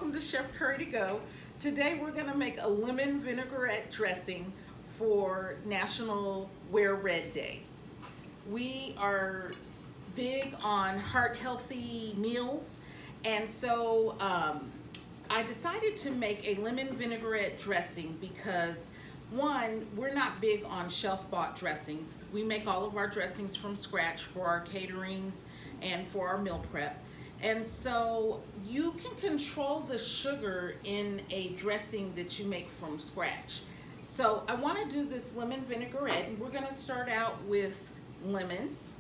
welcome to Chef Curry to Go. Today we're gonna make a lemon vinaigrette dressing for National Wear Red Day. We are big on heart healthy meals, and so I decided to make a lemon vinaigrette dressing because one, we're not big on shelf-bought dressings. We make all of our dressings from scratch for our caterings and for our meal prep. And so you can control the sugar in a dressing that you make from scratch. So I want to do this lemon vinaigrette, and we're going to start out with lemons.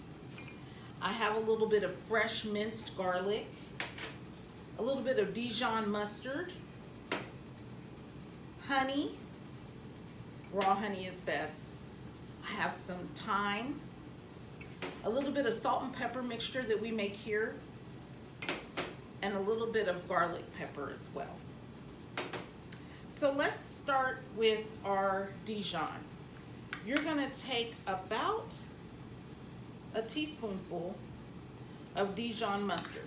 I have a little bit of fresh minced garlic, a little bit of Dijon mustard, honey. Raw honey is best. I have some thyme, a little bit of salt and pepper mixture that we make here, and a little bit of garlic pepper as well. So let's start with our Dijon. You're gonna take about a teaspoonful of Dijon mustard.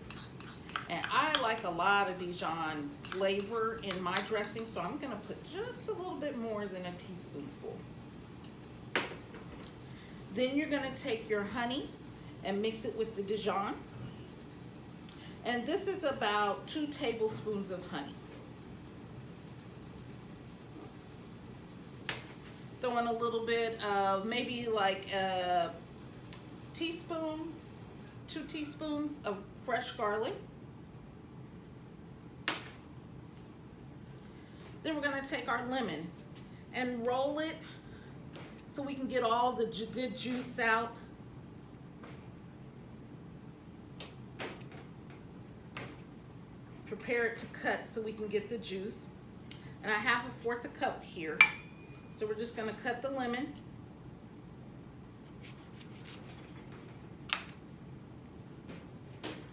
And I like a lot of Dijon flavor in my dressing, so I'm gonna put just a little bit more than a teaspoonful. Then you're gonna take your honey and mix it with the Dijon. And this is about 2 tablespoons of honey. Throw in a little bit of maybe like a teaspoon, 2 teaspoons of fresh garlic. Then we're gonna take our lemon and roll it so we can get all the good juice out. Prepare it to cut so we can get the juice. And I have 1/4 cup here. So we're just gonna cut the lemon.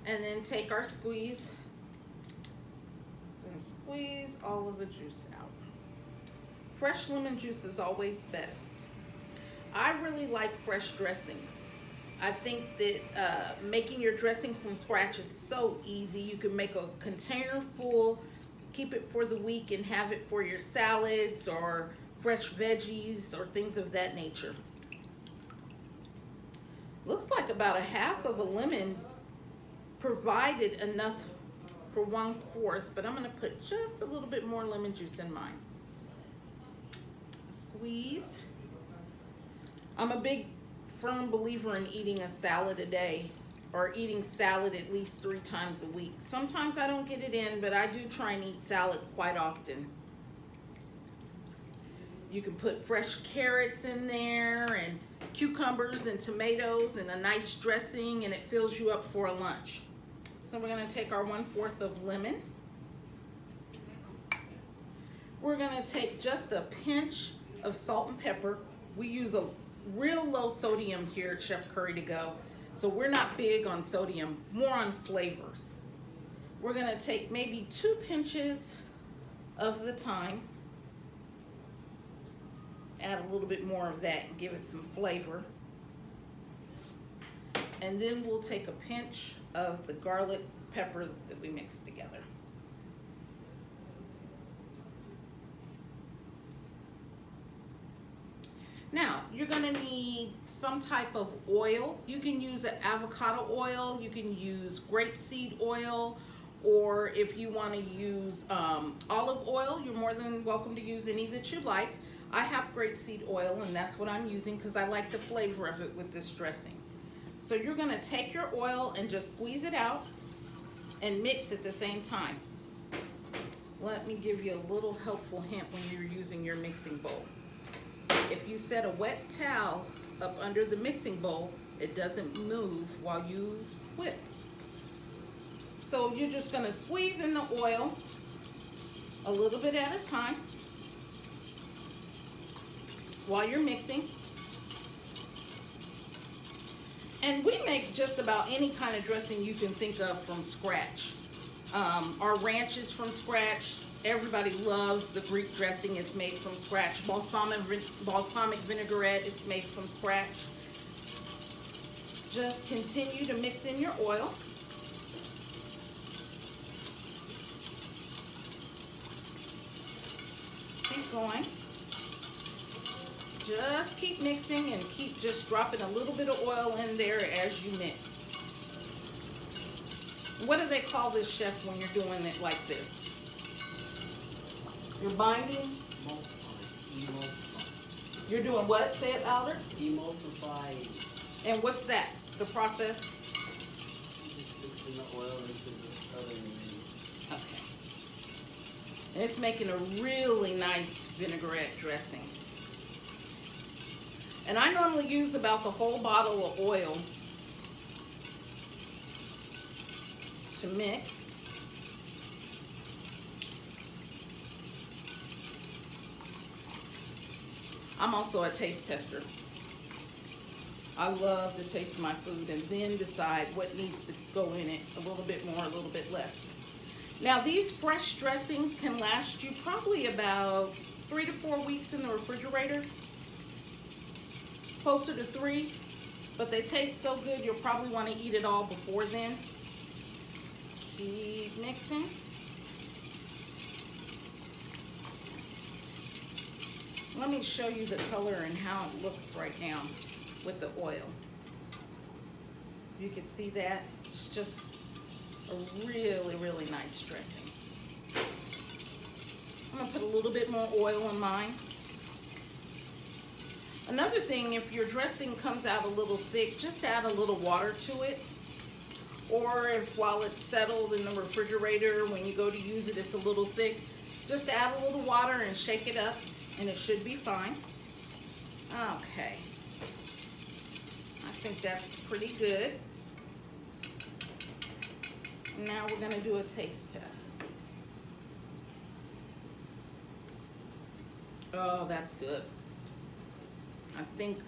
And then take our squeeze and squeeze all of the juice out. Fresh lemon juice is always best. I really like fresh dressings. I think that making your dressing from scratch is so easy. You can make a container full, keep it for the week, and have it for your salads or fresh veggies or things of that nature. Looks like about 1/2 of a lemon provided enough for 1/4, but I'm gonna put just a little bit more lemon juice in mine. Squeeze. I'm a big firm believer in eating a salad a day, or eating salad at least 3 times a week. Sometimes I don't get it in, but I do try and eat salad quite often. You can put fresh carrots in there and cucumbers and tomatoes and a nice dressing, and it fills you up for a lunch. So we're gonna take our 1/4 of lemon. We're gonna take just a pinch of salt and pepper. We use a real low sodium here at Chef Curry to Go. So we're not big on sodium, more on flavors. We're gonna take maybe 2 pinches of the thyme. Add a little bit more of that and give it some flavor. And then we'll take a pinch of the garlic pepper that we mixed together. Now, you're gonna need some type of oil. You can use an avocado oil, you can use grapeseed oil, or if you wanna use olive oil, you're more than welcome to use any that you like. I have grapeseed oil, and that's what I'm using because I like the flavor of it with this dressing. So you're gonna take your oil and just squeeze it out and mix at the same time. Let me give you a little helpful hint when you're using your mixing bowl. If you set a wet towel up under the mixing bowl, it doesn't move while you whip. So you're just gonna squeeze in the oil a little bit at a time while you're mixing. And we make just about any kind of dressing you can think of from scratch. Our ranch is from scratch. Everybody loves the Greek dressing. It's made from scratch. Balsamic vinaigrette, it's made from scratch. Just continue to mix in your oil. Keep going. Just keep mixing and keep just dropping a little bit of oil in there as you mix. What do they call this, chef, when you're doing it like this? You're binding? Emulsify. You're doing what? Say it louder. Emulsify. And what's that? The process? Just mixing the oil into the other ingredients. Okay. And it's making a really nice vinaigrette dressing. And I normally use about the whole bottle of oil to mix. I'm also a taste tester. I love to taste my food and then decide what needs to go in it, a little bit more, a little bit less. Now these fresh dressings can last you probably about 3 to 4 weeks in the refrigerator. Closer to 3, but they taste so good you'll probably want to eat it all before then. Keep mixing. Let me show you the color and how it looks right now with the oil. You can see that. It's just a really, really nice dressing. I'm gonna put a little bit more oil in mine. Another thing, if your dressing comes out a little thick, just add a little water to it. Or if while it's settled in the refrigerator, when you go to use it, it's a little thick, just add a little water and shake it up and it should be fine. Okay. I think that's pretty good. Now we're gonna do a taste test. Oh, that's good. I think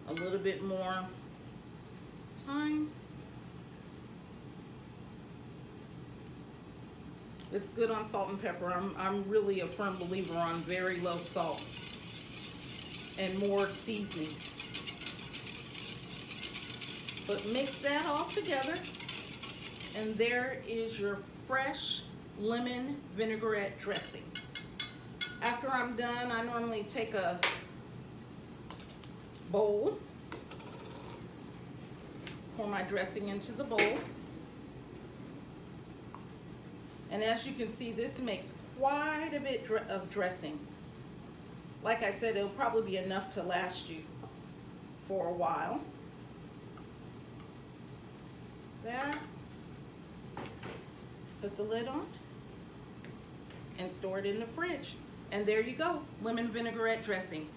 a little bit more thyme. It's good on salt and pepper. I'm really a firm believer on very low salt and more seasonings. But mix that all together, and there is your fresh lemon vinaigrette dressing. After I'm done, I normally take a bowl, pour my dressing into the bowl. And as you can see, this makes quite a bit of dressing. Like I said, it'll probably be enough to last you for a while. That. Put the lid on and store it in the fridge. And there you go, lemon vinaigrette dressing.